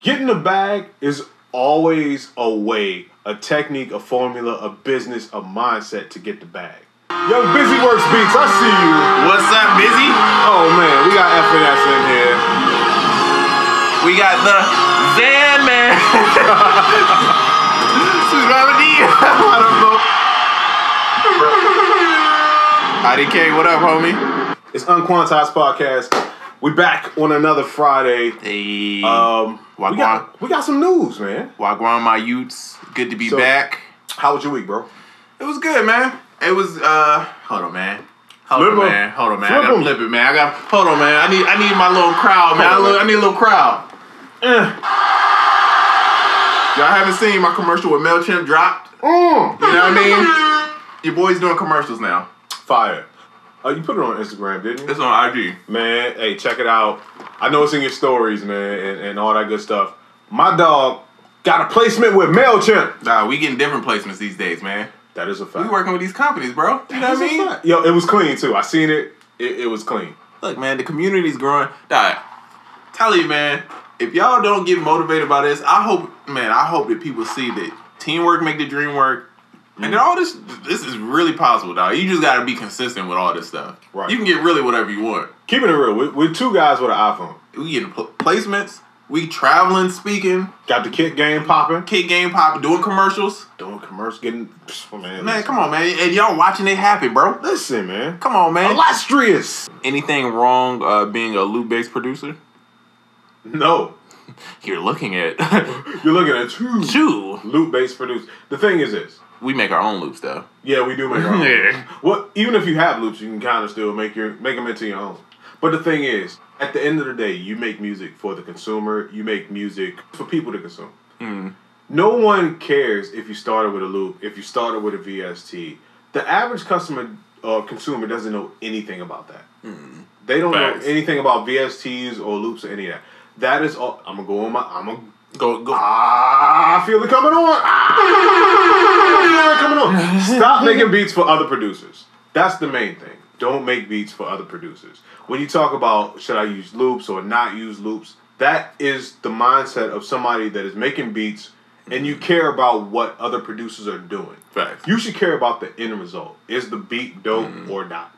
Getting the bag is always a way, a technique, a formula, a business, a mindset to get the bag. Yo, Busy Works Beats, I see you. What's up, Busy? Oh man, we got EffeNess in here. We got the Zan Man. Sweet Mama D. I don't know. IDK, what up, homie? It's UnQuantized Podcast. We back on another Friday. Hey. We got some news, man. Wagwan, my youths. Good to be back. How was your week, bro? It was good, man. It was, hold on, man. Hold on, man. I gotta flip it, man. Hold on, man. I need my little crowd, man. I need a little crowd. Y'all haven't seen my commercial with MailChimp dropped? You know what I mean? Your boy's doing commercials now. Fire. You put it on Instagram, didn't you? It's on IG. Man, hey, check it out. I know it's in your stories, man, and all that good stuff. My dog got a placement with MailChimp. Nah, we getting different placements these days, man. That is a fact. We working with these companies, bro. You know what I mean? Yo, it was clean, too. I seen it. It was clean. Look, man, the community's growing. Tell you, man, if y'all don't get motivated by this, I hope that people see that teamwork make the dream work. And then all this is really possible, dog. You just got to be consistent with all this stuff. Right. You can get really whatever you want. Keeping it real, we're two guys with an iPhone. We getting placements. We traveling, speaking. Got the kit game popping. Doing commercials. Getting... Man, come on, man. And y'all watching it happen, bro. Listen, man. Come on, man. Illustrious. Anything wrong being a loop-based producer? No. You're looking at two loop-based producers. The thing is this. We make our own loops, though. Yeah, we do make our own loops. Well, even if you have loops, you can kind of still make them into your own. But the thing is, at the end of the day, you make music for the consumer. You make music for people to consume. Mm. No one cares if you started with a loop, if you started with a VST. The average consumer doesn't know anything about that. Mm. They don't know anything about VSTs or loops or any of that. That is all. Go. I feel it coming on. Stop making beats for other producers. That's the main thing. Don't make beats for other producers. When you talk about should I use loops or not use loops, that is the mindset of somebody that is making beats and you care about what other producers are doing. Facts. You should care about the end result. Is the beat dope or not?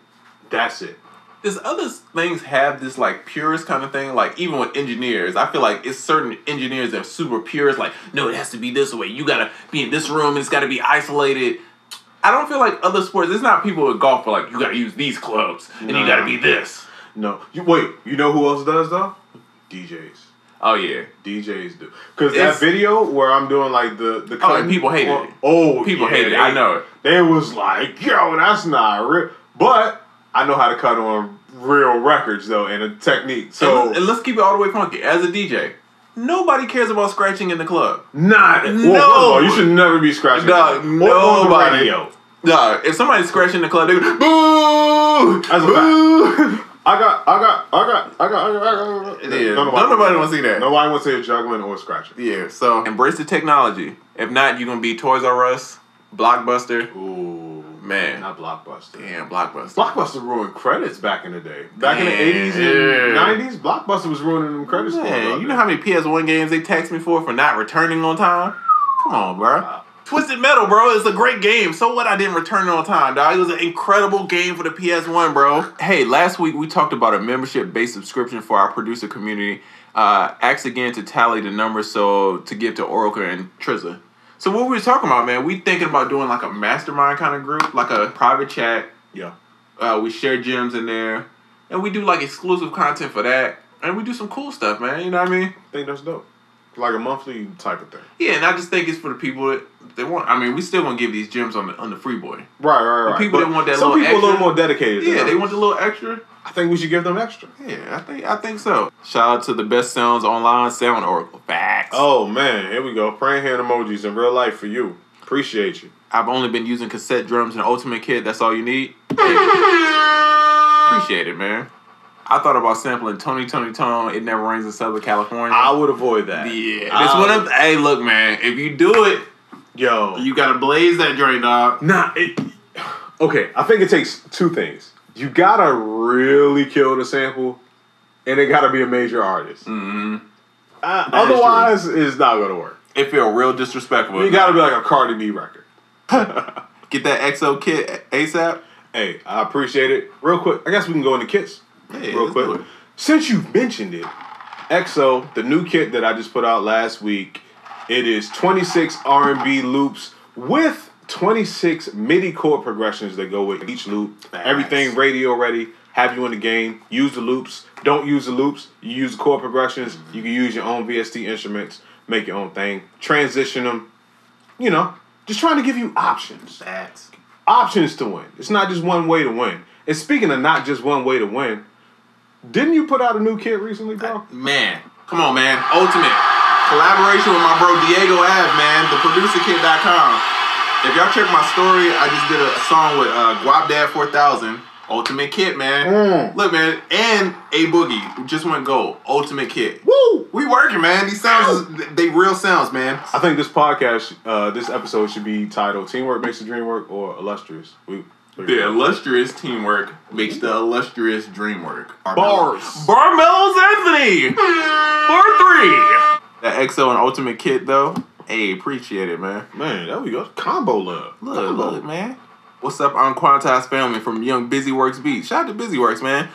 That's it. Does other things have this like purist kind of thing? Like even with engineers, I feel like it's certain engineers that are super purist. Like, no, it has to be this way. You gotta be in this room. It's gotta be isolated. I don't feel like other sports. It's not people with golf are like you gotta use these clubs and you gotta be this. No, wait. You know who else does though? DJs. Oh yeah, DJs do. Because that video where I'm doing like the like people hated it. People hated it. I know it. They was like, yo, that's not real. But I know how to cut on real records though, and a technique. So and let's keep it all the way funky. As a DJ, nobody cares about scratching in the club. No, you should never be scratching. Nobody. No, if somebody's scratching in the club, they go boo. That's a fact. I got. Yeah, nobody want to see that. Nobody wants to see a juggling or scratching. Yeah, so embrace the technology. If not, you're gonna be Toys R Us, Blockbuster. Ooh, man, not Blockbuster. Damn, Blockbuster. Blockbuster ruined credits back in the day. Back in the 80s and 90s, Blockbuster was ruining them credits. Man, you know how many PS1 games they text me for not returning on time? Come on, bro. Twisted Metal, bro, it's a great game. So what? I didn't return it on time, dog. It was an incredible game for the PS1, bro. Hey, last week we talked about a membership-based subscription for our producer community. Asked again to tally the numbers to give to Oracle and Triz La. So what we were talking about, man, we thinking about doing like a mastermind kind of group, like a private chat. Yeah. We share gems in there, and we do like exclusive content for that, and we do some cool stuff, man. You know what I mean? I think that's dope. Like a monthly type of thing. Yeah, and I just think it's for the people that they want. I mean, we still gonna give these gems on the free boy. Right. The people that want that some little people extra, a little more dedicated. Yeah, they want the little extra. I think we should give them extra. Yeah, I think so. Shout out to the best sounds online, Sound Oracle. Facts. Oh man, here we go. Praying hand emojis in real life for you. Appreciate you. I've only been using cassette drums and Ultimate Kit. That's all you need. Appreciate it, man. I thought about sampling Tony Tone, It Never Rains in Southern California. I would avoid that. Yeah. Hey, look, man. If you do it, yo, you gotta blaze that joint, dog. Okay, I think it takes two things. You gotta really kill the sample, and it gotta be a major artist. Mm-hmm. Otherwise, it's not gonna work. It feel real disrespectful. You gotta be like a Cardi B record. Get that XO kit ASAP. Hey, I appreciate it. Real quick, I guess we can go into kits. Hey, real quick. Since you've mentioned it, XO, the new kit that I just put out last week, it is 26 R&B loops with 26 MIDI chord progressions that go with each loop. Nice. Everything radio ready. Have you in the game. Use the loops. Don't use the loops. You use the chord progressions. You can use your own VST instruments. Make your own thing. Transition them. You know, just trying to give you options. Facts. Options to win. It's not just one way to win. And speaking of not just one way to win, didn't you put out a new kit recently, bro? Man, come on, man. Ultimate. Collaboration with my bro Diego Ave, man. TheProducerKit.com. If y'all check my story, I just did a song with Guap Dad 4000. Ultimate kit, man. Look, man. And A Boogie just went gold. Ultimate kit. Woo! We working, man. These sounds, they real sounds, man. I think this podcast, this episode should be titled Teamwork Makes the Dream Work or Illustrious. The illustrious teamwork makes the illustrious dream work. Bars. Barmelos Anthony. 4-3. That XO and Ultimate kit, though. Hey, appreciate it, man. Man, there we go. Combo love. Look, man. What's up, UnQuantized family from Young Busyworks Beats? Shout out to Busyworks, man.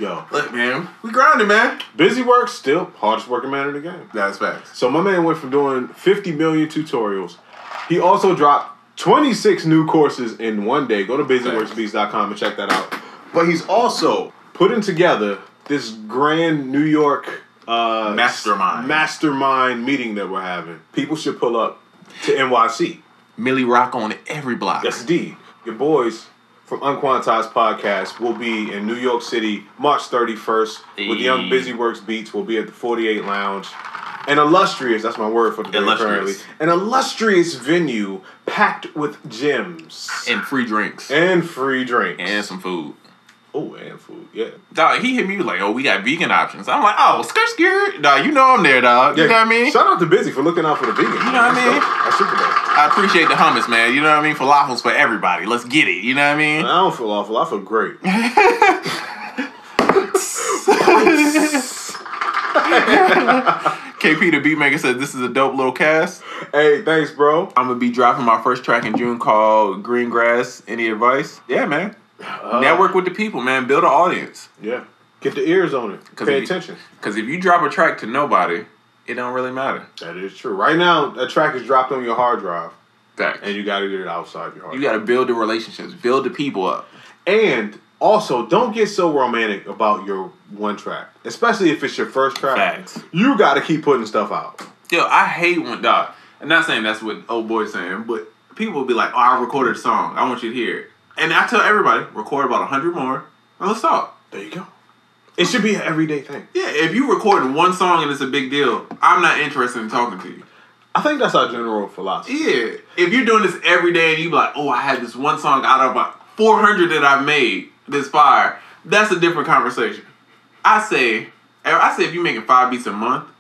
Yo. Look, man. We grinding, man. Busyworks, still hardest working man in the game. That's facts. So my man went from doing 50 million tutorials. He also dropped 26 new courses in one day. Go to busyworksbeats.com and check that out. But he's also putting together this grand New York mastermind meeting that we're having. People should pull up to NYC. Millie Rock on every block. Yes, indeed. Your boys from UnQuantized Podcast will be in New York City March 31st with Young Busyworks Beats. We'll be at the 48 Lounge. An illustrious, that's my word for today, apparently. An illustrious venue packed with gems. And free drinks. And free drinks. And some food. Oh, and food, yeah. Dog, he hit me like, oh, we got vegan options. I'm like, oh, skirt. Dog, you know I'm there, dog. You know what I mean? Shout out to Busy for looking out for the vegan. You know what I mean? That's super dope. I appreciate the hummus, man. You know what I mean? Falafels for everybody. Let's get it. You know what I mean? I don't feel awful. I feel great. KP the Beatmaker said this is a dope little cast. Hey, thanks, bro. I'm going to be dropping my first track in June called Green Grass. Any advice? Yeah, man. Network with the people, man. Build an audience. Yeah. Get the ears on it. Pay attention. Because if you drop a track to nobody, it don't really matter. That is true. Right now, that track is dropped on your hard drive. Facts. And you got to get it outside your hard drive. You got to build the relationships. Build the people up. And also, don't get so romantic about your one track. Especially if it's your first track. Facts. You got to keep putting stuff out. Yo, I hate when, dog. I'm not saying that's what old boy's saying, but people will be like, oh, I recorded a song. I want you to hear it. And I tell everybody, record about 100 more, and let's talk. There you go. It should be an everyday thing. Yeah, if you record one song and it's a big deal, I'm not interested in talking to you. I think that's our general philosophy. Yeah. If you're doing this every day and you be like, oh, I had this one song out of about 400 that I've made this fire, that's a different conversation. I say if you're making 5 beats a month,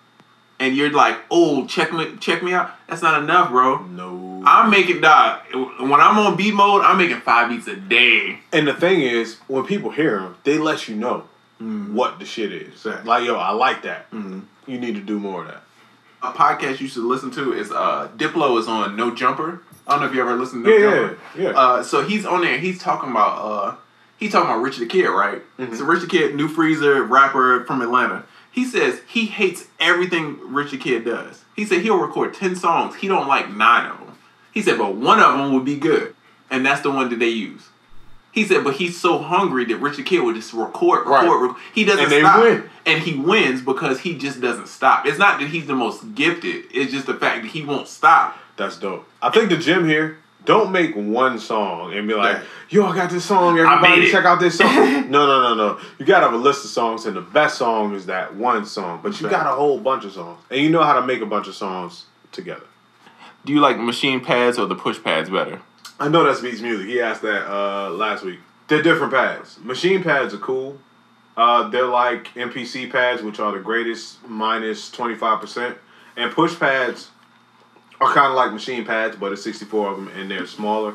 and you're like, oh, check me out, that's not enough, bro. No. I'm making, dog, when I'm on beat mode, I'm making 5 beats a day. And the thing is, when people hear them, they let you know what the shit is. Exactly. Like, yo, I like that. You need to do more of that. A podcast you should listen to is, Diplo is on No Jumper. I don't know if you ever listened to No Jumper. Yeah. So he's on there, he's talking about Rich the Kid, right? So Rich the Kid, New Freezer, rapper from Atlanta. He says he hates everything Rich the Kid does. He said he'll record 10 songs. He don't like 9 of them. He said, but one of them would be good. And that's the one that they use. He said, but he's so hungry that Rich the Kid would just record. He doesn't stop. Win. And he wins because he just doesn't stop. It's not that he's the most gifted. It's just the fact that he won't stop. That's dope. I think the gym here, don't make one song and be like, yo, I got this song. Everybody check out this song. No. You got to have a list of songs, and the best song is that one song. But you got a whole bunch of songs. And you know how to make a bunch of songs together. Do you like machine pads or the push pads better? I know that's Beats Music. He asked that last week. They're different pads. Machine pads are cool. They're like MPC pads, which are the greatest, minus 25%. And push pads are kind of like machine pads, but it's 64 of them, and they're smaller.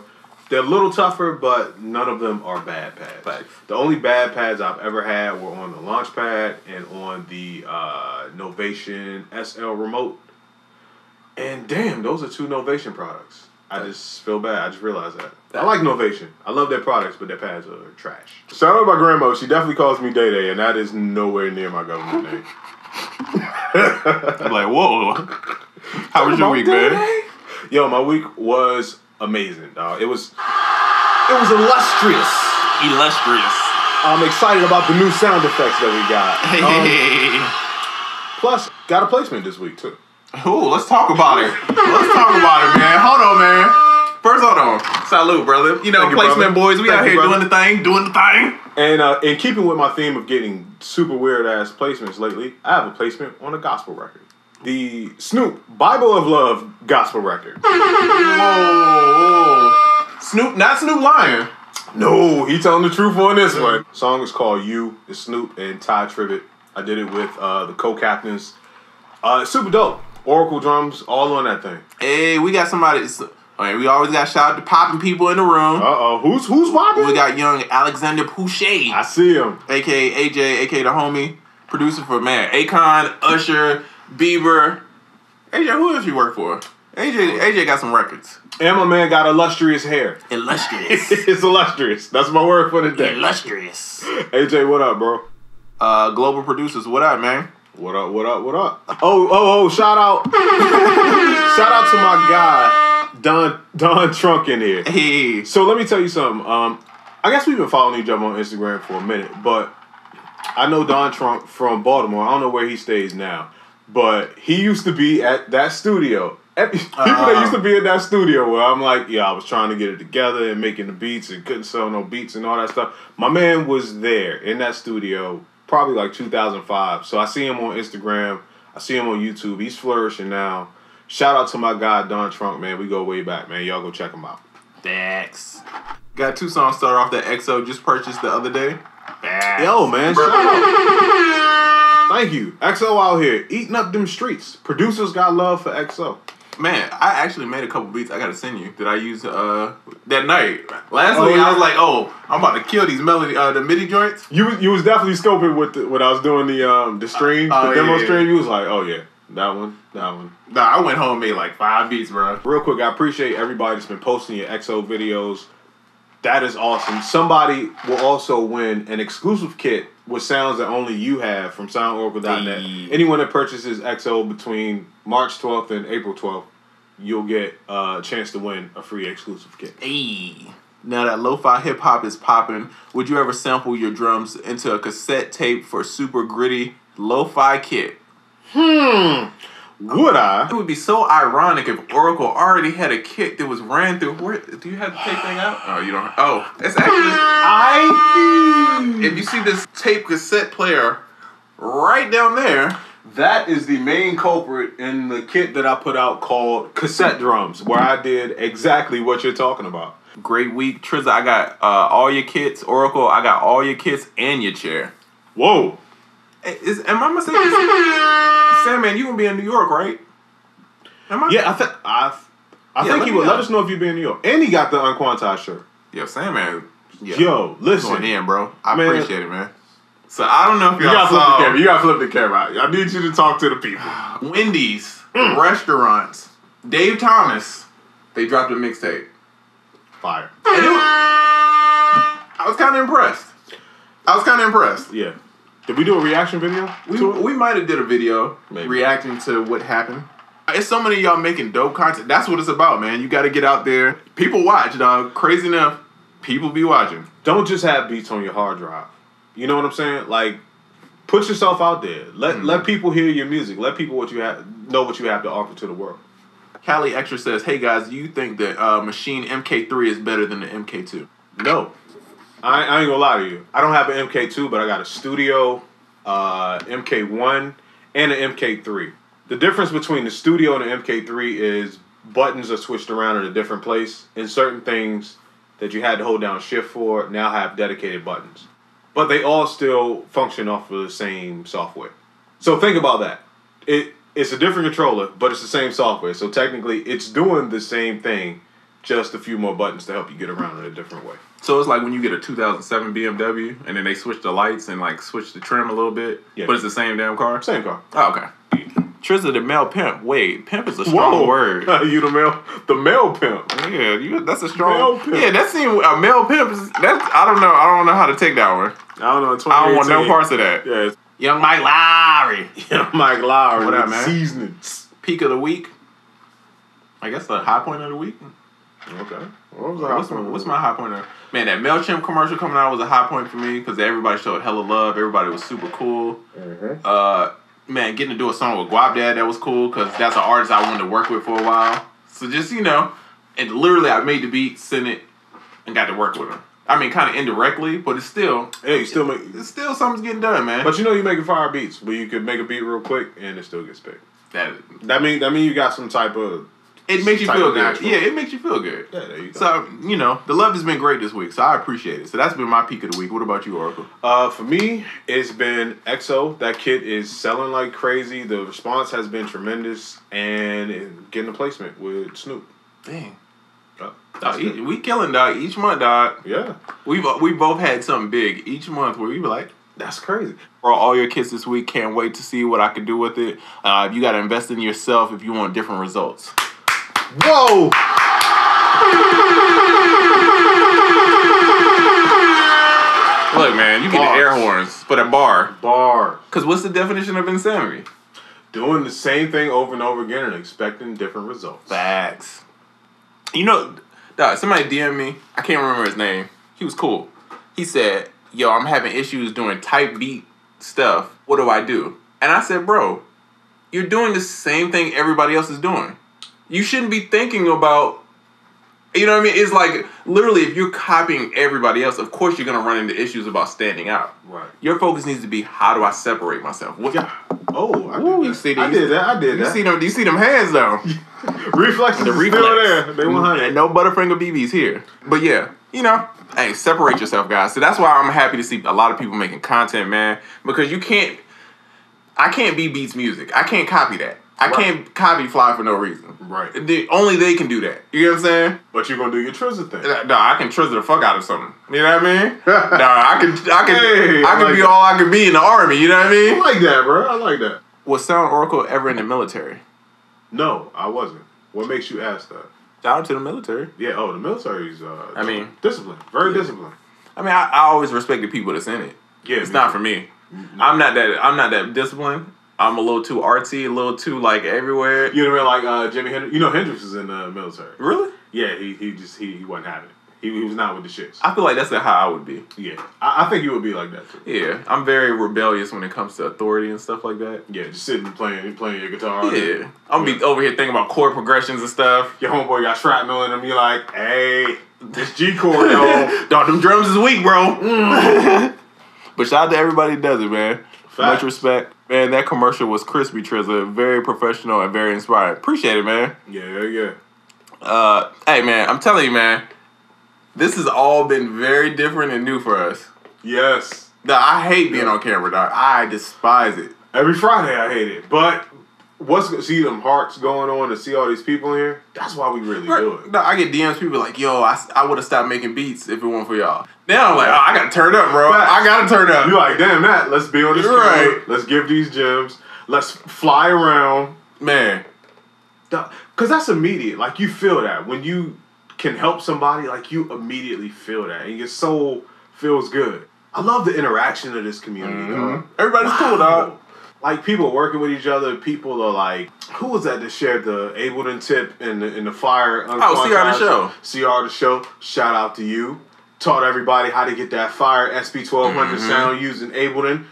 They're a little tougher, but none of them are bad pads. Right. The only bad pads I've ever had were on the Launchpad and on the Novation SL remote. And damn, those are 2 Novation products. I just feel bad. I just realized that. I like Novation. I love their products, but their pads are trash. Shout out to my grandma. She definitely calls me Day Day, and that is nowhere near my government name. I'm like, whoa. How was your week, man? Yo, my week was amazing, dog. It was illustrious. Illustrious. I'm excited about the new sound effects that we got. Hey. Plus, got a placement this week, too. Ooh, let's talk about it. Let's talk about it, man. Hold on, man. First, hold on. Salute, brother. You know, placement boys, we out here doing the thing. And in keeping with my theme of getting super weird-ass placements lately, I have a placement on a gospel record. The Snoop Bible of Love gospel record. Whoa. Snoop, not Snoop lying. No, he telling the truth on this one. The song is called You. It's Snoop and Ty Tribbett. I did it with the co-captains. Super dope. Oracle drums, all on that thing. Hey, we got somebody. We always got shout out to popping people in the room. Who's popping? We got young Alexander Pouchet. I see him. A.K.A. AJ, A.K.A. the homie. Producer for, man, Akon, Usher, Bieber. AJ, who else you work for? AJ got some records. And my man got illustrious hair. Illustrious. It's illustrious. That's my word for the day. Illustrious. AJ, what up, bro? Global producers, what up, man? What up? Oh, shout out. Shout out to my guy, Don Trunk in here. Hey. So let me tell you something. I guess we've been following each other on Instagram for a minute, but I know Don Trunk from Baltimore. I don't know where he stays now, but he used to be at that studio. People that used to be in that studio where I'm like, yeah, I was trying to get it together and making the beats and couldn't sell no beats and all that stuff. My man was there in that studio probably like 2005. So I see him on Instagram. I see him on YouTube. He's flourishing now. Shout out to my guy, Don Trunk, man. We go way back, man. Y'all go check him out. Thanks. Got 2 songs started off that XO just purchased the other day. Thanks. Yo, man. Shout out. Thank you. XO out here eating up them streets. Producers got love for XO. Man, I actually made a couple beats I gotta send you that I used that night. Last week I was like, I'm about to kill these the MIDI joints. You was definitely scoping with when I was doing the stream, the demo stream. You was like, oh yeah, that one. Nah, I went home and made like 5 beats, bro. Real quick, I appreciate everybody that's been posting your XO videos. That is awesome. Somebody will also win an exclusive kit with sounds that only you have from SoundOracle.net. Anyone that purchases XO between March 12th and April 12th, you'll get a chance to win a free exclusive kit. Hey. Now that lo-fi hip-hop is popping, would you ever sample your drums into a cassette tape for super gritty lo-fi kit? Would I? It would be so ironic if Oracle already had a kit that was ran through. Do you have the tape thing out? Oh, you don't. Oh, it's actually. If you see this tape cassette player right down there. That is the main culprit in the kit that I put out called Cassette Drums, where I did exactly what you're talking about. Great week. Triz, I got all your kits. Oracle, I got all your kits and your chair. Whoa. Am I mistaken? Sandman, you gonna be in New York, right? Yeah, I think he would. Let us know if you be in New York. And he got the UnQuantized shirt. Yo, Sandman. Yo, listen. Going in, bro. I appreciate it, man. So I don't know if y'all saw. You gotta flip the camera. I need you to talk to the people. Wendy's, restaurants, Dave Thomas, they dropped a mixtape. Fire. And I was kind of impressed. Yeah. Did we do a reaction video? We might have did a video reacting to what happened. It's so many of y'all making dope content. That's what it's about, man. You got to get out there. People watch, dog. Crazy enough, people be watching. Don't just have beats on your hard drive. You know what I'm saying? Like, put yourself out there. Let people hear your music. Let people know what you have to offer to the world. Cali Extra says, hey guys, do you think that Machine MK3 is better than the MK2? No. I ain't gonna lie to you. I don't have an MK2, but I got a Studio, MK1, and an MK3. The difference between the Studio and the MK3 is buttons are switched around in a different place, and certain things that you had to hold down shift for now have dedicated buttons. But they all still function off of the same software. So think about that. It's a different controller, but it's the same software. So technically, it's doing the same thing just a few more buttons to help you get around in a different way. So it's like when you get a 2007 BMW and then they switch the lights and like switch the trim a little bit, but it's the same damn car? Same car. Oh, okay. Triz the male pimp. Wait, pimp is a strong word. You the male pimp. Yeah, that's a strong male pimp. Yeah, that seems a male pimp is I don't know how to take that one. I don't know. I don't want no parts of that. Yeah. Young Mike Lowry. Young Mike Lowry. What up, man? Seasonings. Peak of the week. I guess the high point of the week. Okay. What's my high point? Man, that MailChimp commercial coming out was a high point for me because everybody showed hella love. Everybody was super cool. Man, getting to do a song with Guap Dad, that was cool because that's an artist I wanted to work with for a while. So just, and literally I made the beat, sent it, and got to work with him. I mean, kind of indirectly, but it's still... Yeah, it's still something's getting done, man. But you making fire beats where you could make a beat real quick and it still gets picked. That mean you got some type of... It makes you feel good. Yeah, it makes you feel good. Yeah, there you go. So, the love has been great this week, so I appreciate it. So that's been my peak of the week. What about you, Oracle? For me, it's been EXO. That kid is selling like crazy. The response has been tremendous. And getting a placement with Snoop. Dang. We killing, dog. Each month, dog. Yeah. We both had something big each month where we were like, that's crazy. For all your kids this week, can't wait to see what I can do with it. You got to invest in yourself if you want different results. Whoa! Look, man, you get the air horns, but a bar. Bar. Because what's the definition of insanity? Doing the same thing over and over again and expecting different results. Facts. Dog, somebody DM'd me. I can't remember his name. He was cool. He said, yo, I'm having issues doing type beat stuff. What do I do? And I said, bro, you're doing the same thing everybody else is doing. You shouldn't be thinking about, you know what I mean? It's like, literally, if you're copying everybody else, of course you're going to run into issues about standing out. Right. Your focus needs to be, how do I separate myself? Yeah. Oh, I did that. You see them hands, though. Reflexes are still there. They 100. And no Butterfinger BBs here. But yeah, hey, separate yourself, guys. So that's why I'm happy to see a lot of people making content, man. Because I can't be Beats Music. I can't copy that. I can't copy Fly for no reason. Right. Only they can do that. You know what I'm saying? But you're gonna do your Trizza thing. No, I can Trizza the fuck out of something. You know what I mean? I can be all I can be in the army. You know what I mean? I like that, bro. I like that. Was Sound Oracle ever in the military? No, I wasn't. What makes you ask that? Shout out to the military. Yeah. Oh, the military's. Disciplined. Very disciplined. I mean, I always respect the people that's in it. Yeah, it's not for me. No. I'm not that disciplined. I'm a little too artsy, a little too like everywhere. You know what I mean? Like Jimi Hendrix. Hendrix is in the military. Really? Yeah, he wasn't having it. He was not with the shits. I feel like that's how I would be. Yeah, I think you would be like that too. Yeah, I'm very rebellious when it comes to authority and stuff like that. Yeah, just sitting and playing your guitar. Yeah, I'm be over here thinking about chord progressions and stuff. Your homeboy got shrapnel in him. You're like, hey, this G chord, yo. Dog, them drums is weak, bro. But shout out to everybody that does it, man. Facts. Much respect. Man, that commercial was crispy, Trizza. Very professional and very inspiring. Appreciate it, man. Yeah. Hey, man, I'm telling you, man, this has all been very different and new for us. Yes. I hate being on camera, dog. I despise it. Every Friday I hate it. But see them hearts going on and see all these people in here? That's why we really do it. No, I get DMs, people like, yo, I would have stopped making beats if it weren't for y'all. Now I'm like, I got to turn up, bro. I got to turn up. You're like, damn, Matt, let's be on this camera. Let's give these gems. Let's fly around. Man. Because that's immediate. Like, you feel that. When you can help somebody, like, you immediately feel that. And your soul feels good. I love the interaction of this community, dog. Everybody's cool, dog. Like, people working with each other. People are like, who was that shared the Ableton tip in the flyer? CR the show. CR the show. Shout out to you. Taught everybody how to get that fire SP1200 sound using Ableton.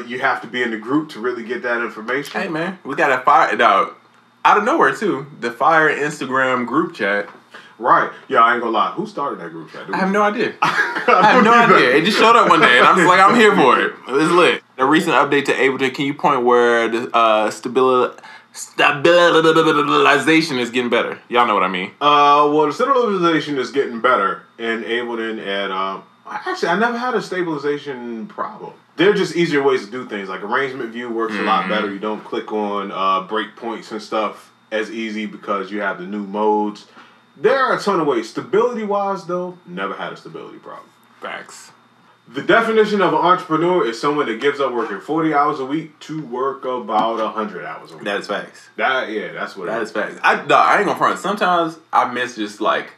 You have to be in the group to really get that information. Hey, man, we got a fire, dog. Out of nowhere, too. The fire Instagram group chat. Right. Yeah, I ain't gonna lie. Who started that group chat? I have no idea. I have no idea. It just showed up one day, and I'm just like, I'm here for it. It's lit. The recent update to Ableton, can you point where the stabilization is getting better? Y'all know what I mean. Well, the stabilization is getting better in Ableton, and actually, I never had a stabilization problem. They're just easier ways to do things. Like arrangement view works a lot better. You don't click on breakpoints and stuff as easy because you have the new modes. There are a ton of ways. Stability-wise, though, never had a stability problem. Facts. The definition of an entrepreneur is someone that gives up working 40 hours a week to work about 100 hours a week. That is facts. That's what That is facts. I ain't gonna front. Sometimes I miss just like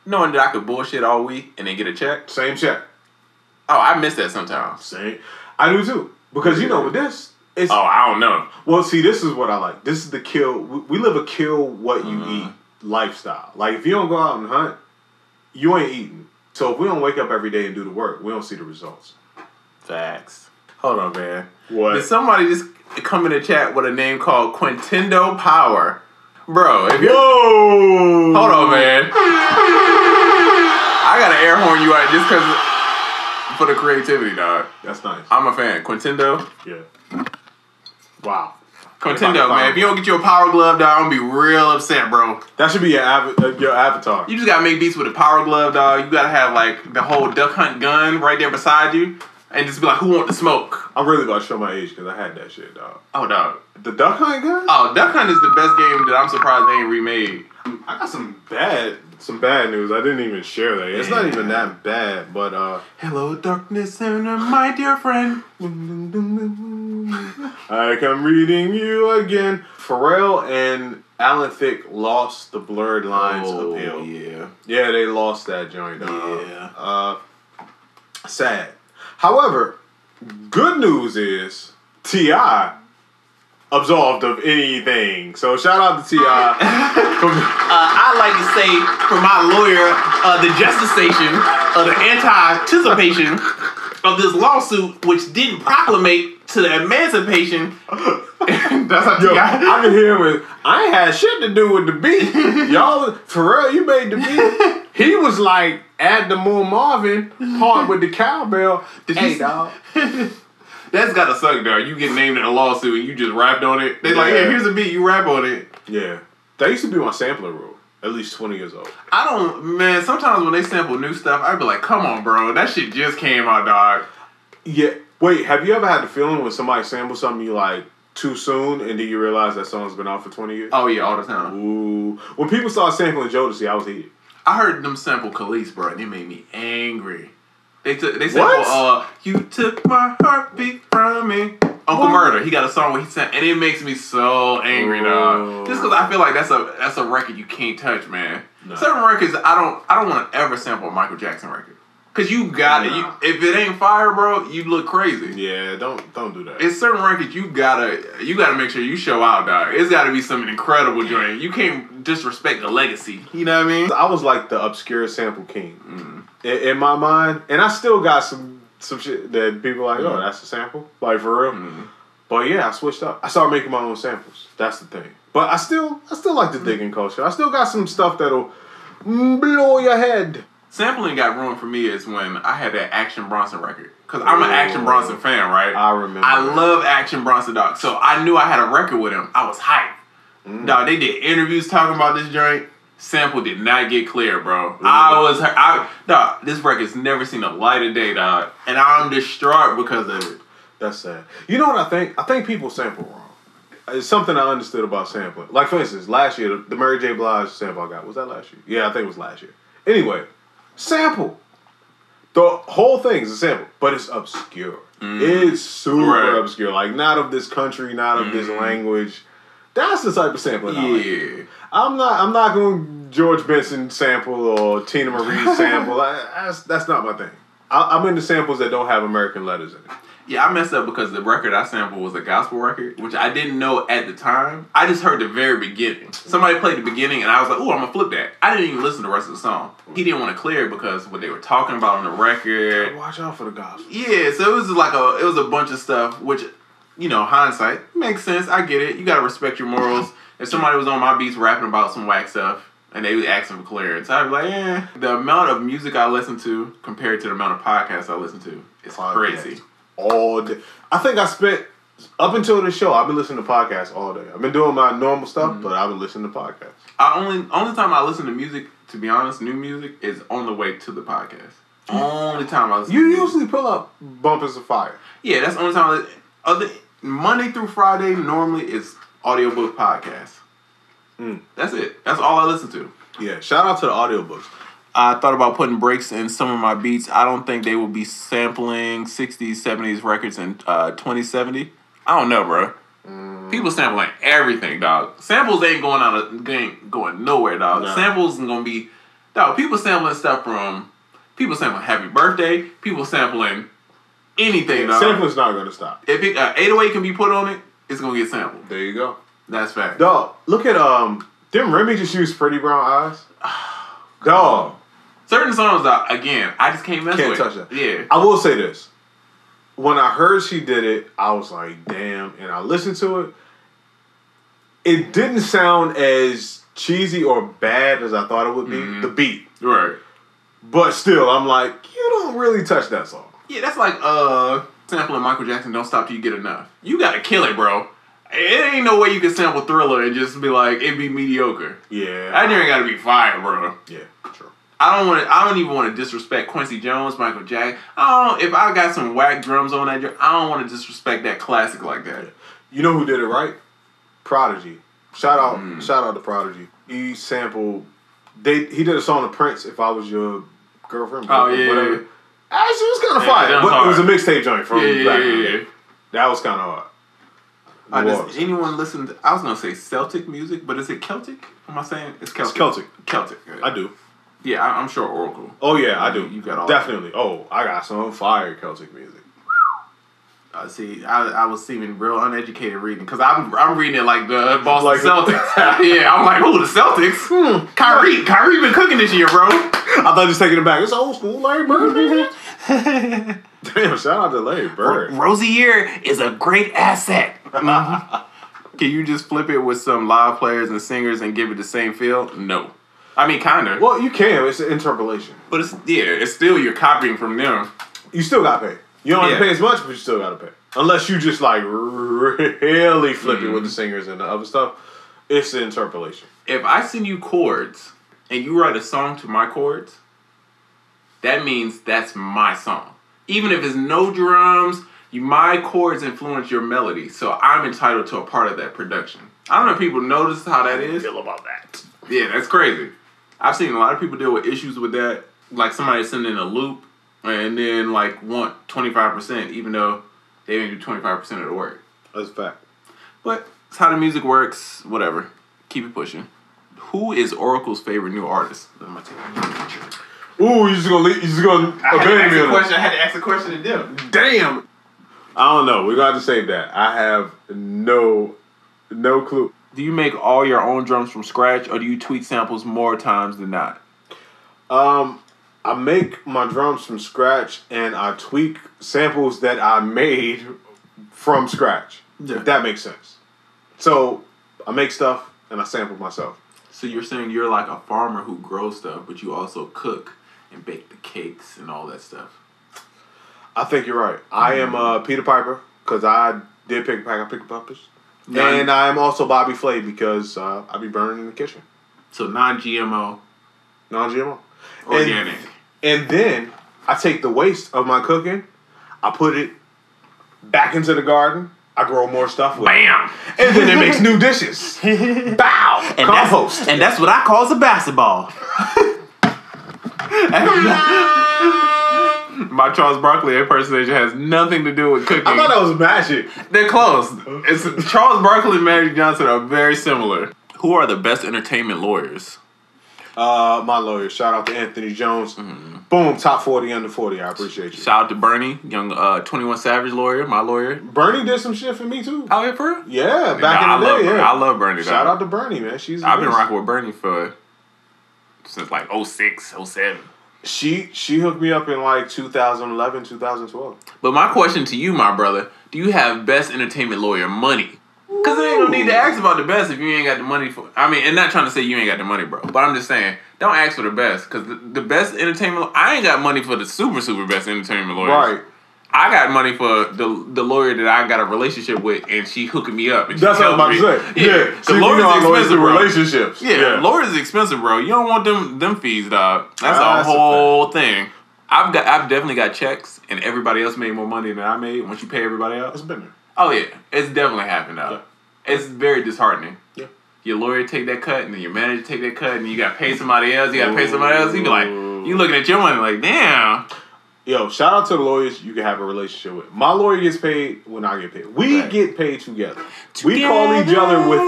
knowing that I could bullshit all week and then get a check. Same check. Oh, I miss that sometimes. Same. I do too. Because you know, with this, it's... Oh, I don't know. Well, see, this is what I like. This is the kill... We live a kill what you eat lifestyle. Like, if you don't go out and hunt, you ain't eating. So if we don't wake up every day and do the work, we don't see the results. Facts. Hold on, man. What? Did somebody just come in the chat with a name called Quintendo Power? Bro, if you... Whoa! Hold on, man. I gotta air horn you out just because... For the creativity, dog. That's nice. I'm a fan. Quintendo? Yeah. Wow. Quintendo, man. If you don't get you a power glove, dog, I'm gonna be real upset, bro. That should be your avatar. You just gotta make beats with a power glove, dog. You gotta have, like, the whole duck hunt gun right there beside you. And just be like, who want the smoke? I'm really about to show my age because I had that shit, dog. Oh, dog. The Duck Hunt gun? Oh, Duck Hunt is the best game that I'm surprised they ain't remade. I got some bad news. I didn't even share that. It's not even that bad, but hello, darkness, and my dear friend. I come reading you again. Pharrell and Alan Thicke lost the Blurred Lines appeal. Yeah. Yeah, they lost that joint. Yeah. Sad. However, good news is T.I. absolved of anything. So shout out to T.I. I like to say for my lawyer, the justice station, the anticipation of this lawsuit, which didn't proclamate to the emancipation. That's how Yo, T.I. I can hear him with, I ain't had shit to do with the beat. Y'all, Pharrell, you made the beat. He was like, add the more Marvin part with the cowbell. Hey, dog. That's gotta suck, dog. You get named in a lawsuit and you just rapped on it. They like, hey, here's a beat, you rap on it. Yeah. That used to be my sampler rule. At least 20 years old. Man, sometimes when they sample new stuff, I'd be like, come on, bro. That shit just came out, dog. Yeah. Wait, have you ever had the feeling when somebody samples something you like too soon and then you realize that song's been out for 20 years? Oh, yeah, all the time. Ooh. When people started sampling Jodeci, I was heated. I heard them sample Khalees, bro, and it made me angry. They sample, you took my heartbeat from me. Uncle Murder, he got a song where he sang, and it makes me so angry, dog. Just because I feel like that's a record you can't touch, man. No. Certain records, I don't want to ever sample a Michael Jackson record. Cause you got it. If it ain't fire, bro, you look crazy. Yeah, don't do that. It's certain records you gotta make sure you show out, dog. It's gotta be something incredible joint. You can't disrespect the legacy. You know what I mean? I was like the obscure sample king in my mind, and I still got some shit that people are like, oh, that's a sample, like for real. But yeah, I switched up. I started making my own samples. That's the thing. But I still like the digging culture. I still got some stuff that'll blow your head. Sampling got ruined for me is when I had that Action Bronson record. Because I'm an Action Bronson fan, right? I remember. I love Action Bronson, dog. So I knew I had a record with him. I was hyped. Dog, they did interviews talking about this joint. Sample did not get clear, bro. Dog, this record's never seen the light of day, dog. And I'm distraught because of it. That's sad. You know what I think? I think people sample wrong. It's something I understood about sampling. Like, for instance, last year, the Mary J. Blige sample I got. Was that last year? Yeah, I think it was last year. Anyway. Sample. The whole thing is a sample, but it's obscure. It's super obscure. Like, not of this country, not of this language. That's the type of sampling I like. I'm not going to George Benson sample or Tina Marie sample. That's not my thing. I'm into samples that don't have American letters in it. Yeah, I messed up because the record I sampled was a gospel record, which I didn't know at the time. I just heard the very beginning. Somebody played the beginning, and I was like, ooh, I'm going to flip that. I didn't even listen to the rest of the song. He didn't want to clear it because what they were talking about on the record. Watch out for the gospel. Yeah, so it was like it was a bunch of stuff, which, you know, hindsight, makes sense. I get it. You got to respect your morals. If somebody was on my beats rapping about some whack stuff, and they was asking for clearance, I'd be like, The amount of music I listen to compared to the amount of podcasts I listen to is crazy. All day. I think I spent, up until this show, I've been listening to podcasts all day. I've been doing my normal stuff, but I've been listening to podcasts. Only time I listen to music, to be honest, new music, is on the way to the podcast. Only time I listen to music. Usually pull up Bumpers of Fire. Yeah, that's the only time. Monday through Friday, normally, is audiobook podcasts. That's it. That's all I listen to. Yeah, shout out to the audiobooks. I thought about putting breaks in some of my beats. I don't think they will be sampling 60s, 70s records in 2070. I don't know, bro. People sampling everything, dog. Samples ain't going nowhere, dog. Nah. Samples gonna be, dog. People sampling stuff from, people sampling Happy Birthday. People sampling anything, dog. Sampling's not gonna stop. If 808 can be put on it, it's gonna get sampled. There you go. That's fact. Dog, look at didn't Remy just use Pretty Brown Eyes? Dog. Certain songs, again, I just can't mess with. Can't touch that. Yeah. I will say this. When I heard she did it, I was like, damn. And I listened to it. It didn't sound as cheesy or bad as I thought it would be. Mm-hmm. The beat. Right. But still, I'm like, you don't really touch that song. Yeah, that's like sampling Michael Jackson, Don't Stop Till You Get Enough. You gotta kill it, bro. It ain't no way you can sample Thriller and just be like, it'd be mediocre. Yeah. That ain't gotta be fire, bro. Yeah, true. I don't even want to disrespect Quincy Jones, Michael Jackson. If I got some whack drums on that, I don't want to disrespect that classic like that. Yeah. You know who did it right? Prodigy. Shout out to Prodigy. He sampled. He did a song to Prince. If I Was Your Girlfriend. Oh yeah. Whatever. Actually, it was kind of fire. But it was a mixtape joint from back then. That was kind of hard. Does anyone listen to, I was gonna say Celtic music, but is it Celtic? Am I saying it's Celtic? It's Celtic. Celtic. Yeah. I do. Yeah, I'm sure Oracle. Oh yeah, I do. You got all definitely. Oh, I got some fire Celtic music. See, I was seeming real uneducated reading because I'm reading it like the Boston Celtics. Yeah, I'm like, the Celtics? Kyrie been cooking this year, bro. I thought you was taking it back. It's old school, Larry Bird. Damn, shout out to Larry Bird. Rozier is a great asset. Can you just flip it with some live players and singers and give it the same feel? No. I mean, kind of. Well, you can. It's an interpolation. But it's still you're copying from them. You still got to pay. You don't have to pay as much, but you still got to pay. Unless you just like really flip it with the singers and the other stuff. It's an interpolation. If I send you chords and you write a song to my chords, that means that's my song. Even if it's no drums, my chords influence your melody. So I'm entitled to a part of that production. I don't know if people notice how that is. Feel about that. Yeah, that's crazy. I've seen a lot of people deal with issues with that. Like somebody sending a loop and then like want 25%, even though they didn't do 25% of the work. That's a fact. But it's how the music works. Whatever. Keep it pushing. Who is Oracle's favorite new artist? Ooh, you just gonna abandon me on that. I had to ask a question to them. Damn. I don't know. We're gonna have to save that. I have no clue. Do you make all your own drums from scratch, or do you tweak samples more times than not? I make my drums from scratch, and I tweak samples that I made from scratch. Yeah. If that makes sense. So I make stuff and I sample myself. So you're saying you're like a farmer who grows stuff, but you also cook and bake the cakes and all that stuff. I think you're right. I am Peter Piper because I did pick a pack of pickle puppets. And I am also Bobby Flay because I be burning in the kitchen. So non-GMO. Non-GMO. Organic. And then I take the waste of my cooking, I put it back into the garden, I grow more stuff with Bam! it. And then it makes new dishes. Bow! And compost. That's what I call a basketball. My Charles Barkley impersonation has nothing to do with cooking. I thought that was magic. They're close. Charles Barkley and Magic Johnson are very similar. Who are the best entertainment lawyers? My lawyer. Shout out to Anthony Jones. Mm-hmm. Boom, top 40, under 40. I appreciate you. Shout out to Bernie, young 21 Savage lawyer, my lawyer. Bernie did some shit for me too. Oh, yeah, for real? Yeah, back in the day. Yeah. I love Bernie. Shout out to Bernie, man. I've been rocking with Bernie since like 06, 07. She hooked me up in like 2011, 2012. But my question to you, my brother, do you have best entertainment lawyer money? Because there ain't no need to ask about the best if you ain't got the money for. I mean, and not trying to say you ain't got the money, bro. But I'm just saying, don't ask for the best. Because the best entertainment, I ain't got money for the super best entertainment lawyers. Right. I got money for the lawyer that I got a relationship with, and she hooking me up. And that's what I'm about to say. Yeah. The lawyer's expensive, bro. Relationships. Yeah. Lawyers expensive, bro. You don't want them fees, dog. That's a whole thing. I've definitely got checks, and everybody else made more money than I made. Once you pay everybody else, it's been there. Oh yeah, it's definitely happened, dog. Yeah. It's very disheartening. Yeah. your lawyer take that cut, and then your manager take that cut, and you got to pay somebody else, you be like, you looking at your money like, damn. Yo, shout out to the lawyers you can have a relationship with. My lawyer gets paid when I get paid. We get paid together. We call each other with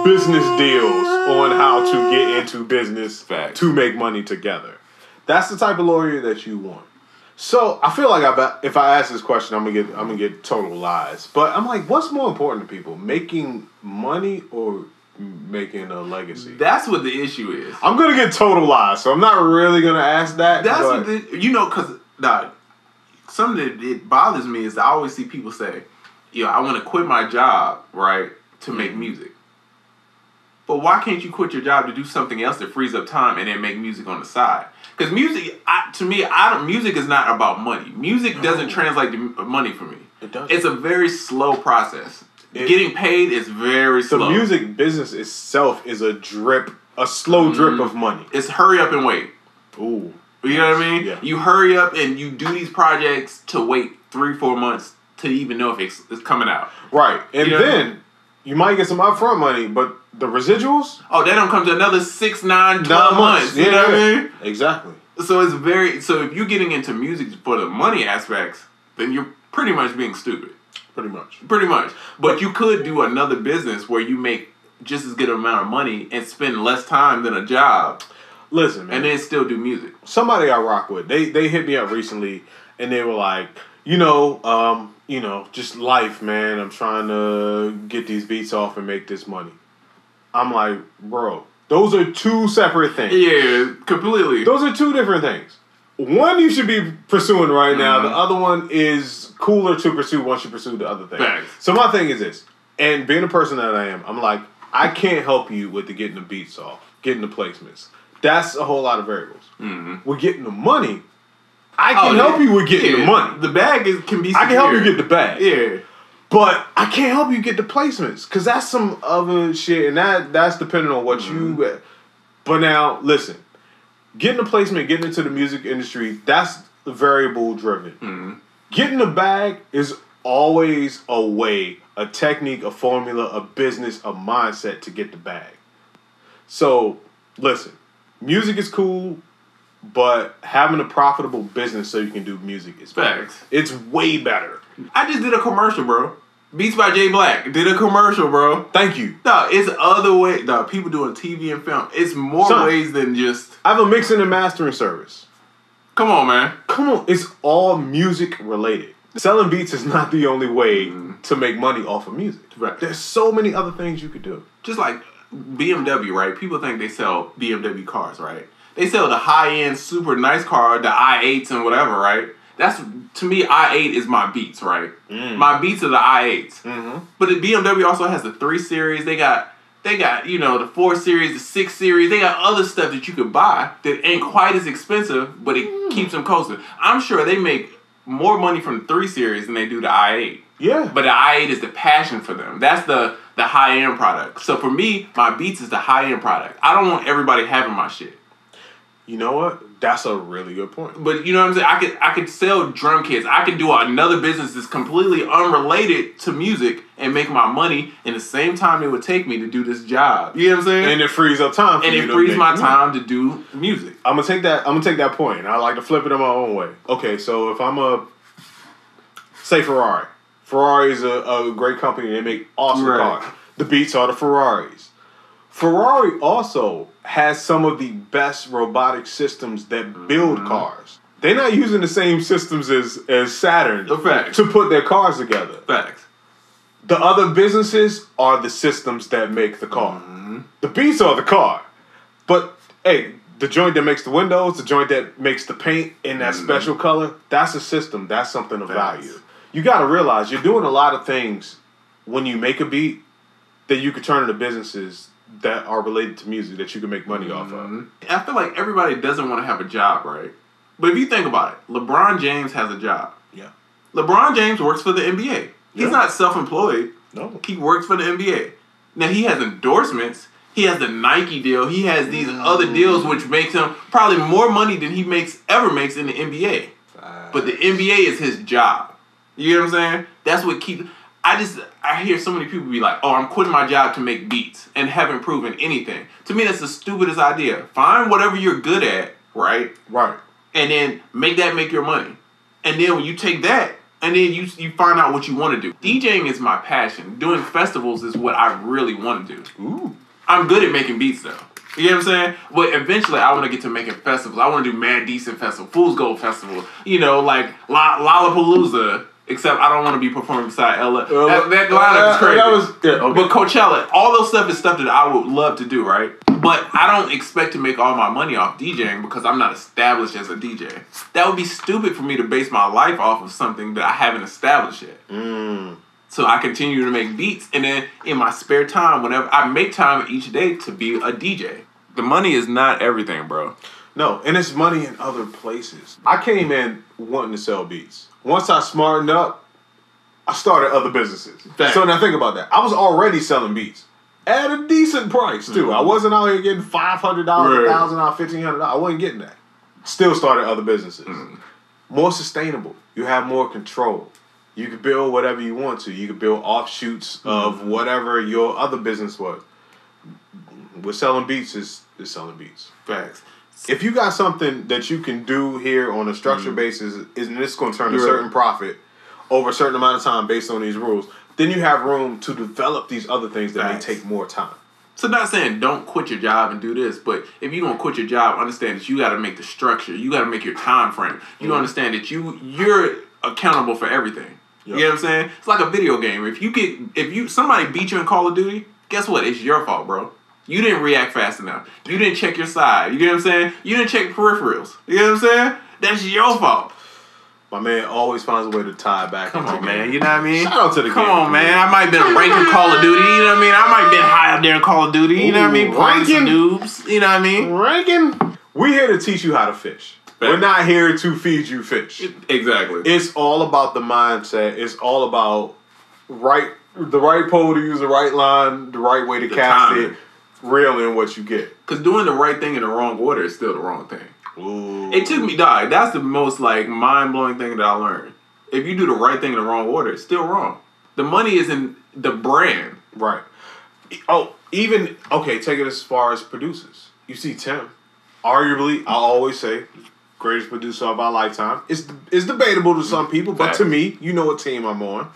business deals on how to get into business to make money together. That's the type of lawyer that you want. So I feel like if I ask this question, I'm gonna get total lies. But I'm like, what's more important to people, making money or making a legacy? That's what the issue is. I'm gonna get total lies, so I'm not really gonna ask that. That's what because something that bothers me is that I always see people say, I want to quit my job, right, to make music. But why can't you quit your job to do something else that frees up time and then make music on the side? Because music, to me, music is not about money. Music doesn't translate to money for me. It doesn't. It's a very slow process. Getting paid is very slow. The music business itself is a slow drip of money. It's hurry up and wait. Ooh. You know what I mean? Yeah. You hurry up and you do these projects to wait 3-4 months to even know if it's coming out. Right. And then you might get some upfront money, but the residuals? Oh, they don't come to another 6, 9, 12 months. You know what I mean? Exactly. So so if you're getting into music for the money aspects, then you're pretty much being stupid. Pretty much. But you could do another business where you make just as good an amount of money and spend less time than a job. Listen, man. And then still do music. Somebody I rock with, they hit me up recently and they were like, just life, man. I'm trying to get these beats off and make this money. I'm like, bro, those are two separate things. Yeah, completely. Those are two different things. One you should be pursuing right now. The other one is cooler to pursue once you pursue the other thing. Facts. So my thing is this, and being the person that I am, I'm like, I can't help you with getting the beats off, getting the placements. That's a whole lot of variables. Mm-hmm. We're getting the money. I can help you with getting the money. The bag can be secure. I can help you get the bag. Yeah. But I can't help you get the placements because that's some other shit, and that's depending on what you. But now, listen, getting the placement, getting into the music industry, that's variable driven. Mm-hmm. Getting the bag is always a way, a technique, a formula, a business, a mindset to get the bag. So, listen, music is cool, but having a profitable business so you can do music is better. Facts. It's way better. I just did a commercial, bro. Beats by J Black. Did a commercial, bro. Thank you. No, it's other ways. No, people doing TV and film. It's more ways than just... I have a mixing and mastering service. Come on, man. Come on. It's all music related. Selling beats is not the only way to make money off of music. Right. There's so many other things you could do. Just like BMW, right? People think they sell BMW cars, right? They sell the high-end, super nice car, the i8s and whatever, right? That's, to me, i8 is my Beats, right? My Beats are the i8s. Mm-hmm. But the BMW also has the 3 Series. They got the 4 Series, the 6 Series. They got other stuff that you could buy that ain't quite as expensive, but it keeps them coasting. I'm sure they make more money from the 3 Series than they do the i8. Yeah. But the i8 is the passion for them. That's the high-end product. So for me, my Beats is the high-end product. I don't want everybody having my shit. You know what? That's a really good point. But you know what I'm saying? I could sell drum kits. I could do another business that's completely unrelated to music and make my money in the same time it would take me to do this job. You know what I'm saying? And it frees up time for and you. And it frees my time to do music. I'm gonna take that point and I like to flip it in my own way. Okay, so if I'm say Ferrari. Ferrari is a great company. They make awesome cars. The Beats are the Ferraris. Ferrari also has some of the best robotic systems that build cars. They're not using the same systems as Saturn to put their cars together. Facts. The other businesses are the systems that make the car. Mm-hmm. The Beats are the car. But, hey, the joint that makes the windows, the joint that makes the paint in that special color, that's a system. That's something of value. You got to realize you're doing a lot of things when you make a beat that you could turn into businesses that are related to music that you can make money off of. I feel like everybody doesn't want to have a job, right? But if you think about it, LeBron James has a job. Yeah. LeBron James works for the NBA. He's not self-employed. No. He works for the NBA. Now, he has endorsements. He has the Nike deal. He has these other deals which makes him probably more money than he ever makes in the NBA. But the NBA is his job. You know what I'm saying? That's what keeps... I hear so many people be like, oh, I'm quitting my job to make beats and haven't proven anything. To me, that's the stupidest idea. Find whatever you're good at, right? Right. And then make your money. And then when you take that, and then you find out what you want to do. DJing is my passion. Doing festivals is what I really want to do. Ooh. I'm good at making beats, though. You know what I'm saying? But eventually, I want to get to making festivals. I want to do Mad Decent Festival, Fool's Gold Festival, like Lollapalooza. Except I don't want to be performing beside Ella. That lineup is crazy. But Coachella, all those stuff is stuff that I would love to do, right? But I don't expect to make all my money off DJing because I'm not established as a DJ. That would be stupid for me to base my life off of something that I haven't established yet. So I continue to make beats, and then in my spare time, whenever I make time each day to be a DJ. The money is not everything, bro. No, and it's money in other places. I came in wanting to sell beats. Once I smartened up, I started other businesses. Thanks. So now think about that. I was already selling beats at a decent price, too. Mm-hmm. I wasn't out here getting $500, $1,000, $1,500. I wasn't getting that. Still started other businesses. Mm-hmm. More sustainable. You have more control. You can build whatever you want to. You can build offshoots of whatever your other business was. With selling beats is selling beats. Facts. If you got something that you can do here on a structured basis, isn't this going to turn a certain profit over a certain amount of time based on these rules? Then you have room to develop these other things that may take more time. So not saying don't quit your job and do this, but if you're going to quit your job, understand that you got to make the structure. You got to make your time frame. You understand that you're accountable for everything. Yep. You know what I'm saying? It's like a video game. If somebody beat you in Call of Duty, guess what? It's your fault, bro. You didn't react fast enough. You didn't check your side. You get what I'm saying? You didn't check peripherals. You know what I'm saying? That's your fault. My man always finds a way to tie back. Come on, man. You know what I mean? Shout out to the game. Come on, man. I might have been ranking Call of Duty. You know what I mean? I might have been high up there in Call of Duty. You know what I mean? Ranking noobs. You know what I mean? Ranking. We're here to teach you how to fish. We're not here to feed you fish. Exactly. It's all about the mindset. It's all about the right pole to use, the right line, the right way to cast it. Reel in what you get. Because doing the right thing in the wrong order is still the wrong thing. Ooh. It took me, dog. That's the most mind-blowing thing that I learned. If you do the right thing in the wrong order, it's still wrong. The money is in the brand. Right. Oh, take it as far as producers. You see Tim, arguably, I always say, greatest producer of our lifetime. It's debatable to some people, but to me, you know what team I'm on.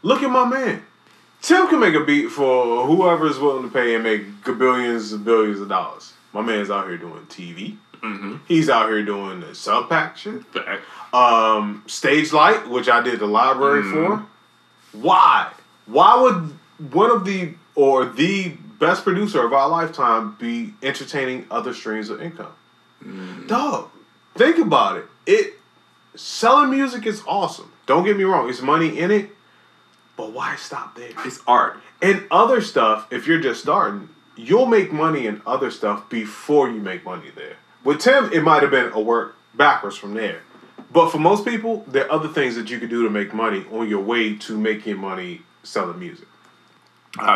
Look at my man. Tim can make a beat for whoever is willing to pay and make billions and billions of dollars. My man's out here doing TV. Mm-hmm. He's out here doing the sub-pack shit. Stage Light, which I did the library for. Why? Why would one of the best producer of our lifetime be entertaining other streams of income? Dog, think about it. Selling music is awesome. Don't get me wrong. It's money in it. But why stop there? It's art. And other stuff, if you're just starting, you'll make money in other stuff before you make money there. With Tim, it might have been a work backwards from there. But for most people, there are other things that you can do to make money on your way to making money selling music.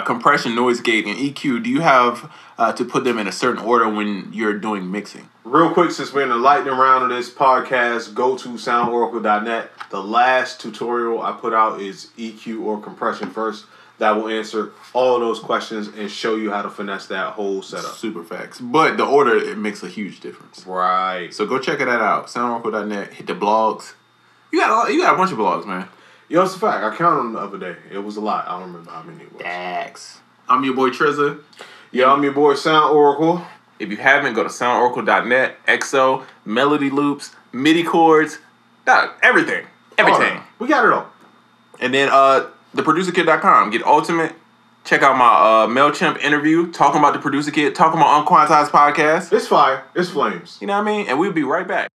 Compression, noise gate, and EQ, do you have to put them in a certain order when you're doing mixing? Real quick, since we're in the lightning round of this podcast, go to soundoracle.net. The last tutorial I put out is EQ or compression first. That will answer all of those questions and show you how to finesse that whole setup. Super facts. But the order, it makes a huge difference. Right. So go check that out. Soundoracle.net. Hit the blogs. You got a bunch of blogs, man. Yo, it's a fact. I counted them the other day. It was a lot. I don't remember how many it was. Thanks. I'm your boy Triz La. Yeah, I'm your boy Sound Oracle. If you haven't, go to soundoracle.net, XO, melody loops, MIDI chords, everything. Everything. We got it all. And then theproducerkit.com. Get Ultimate. Check out my MailChimp interview, talking about the Producer Kit, talking about UnQuantized podcast. It's fire. It's flames. You know what I mean? And we'll be right back.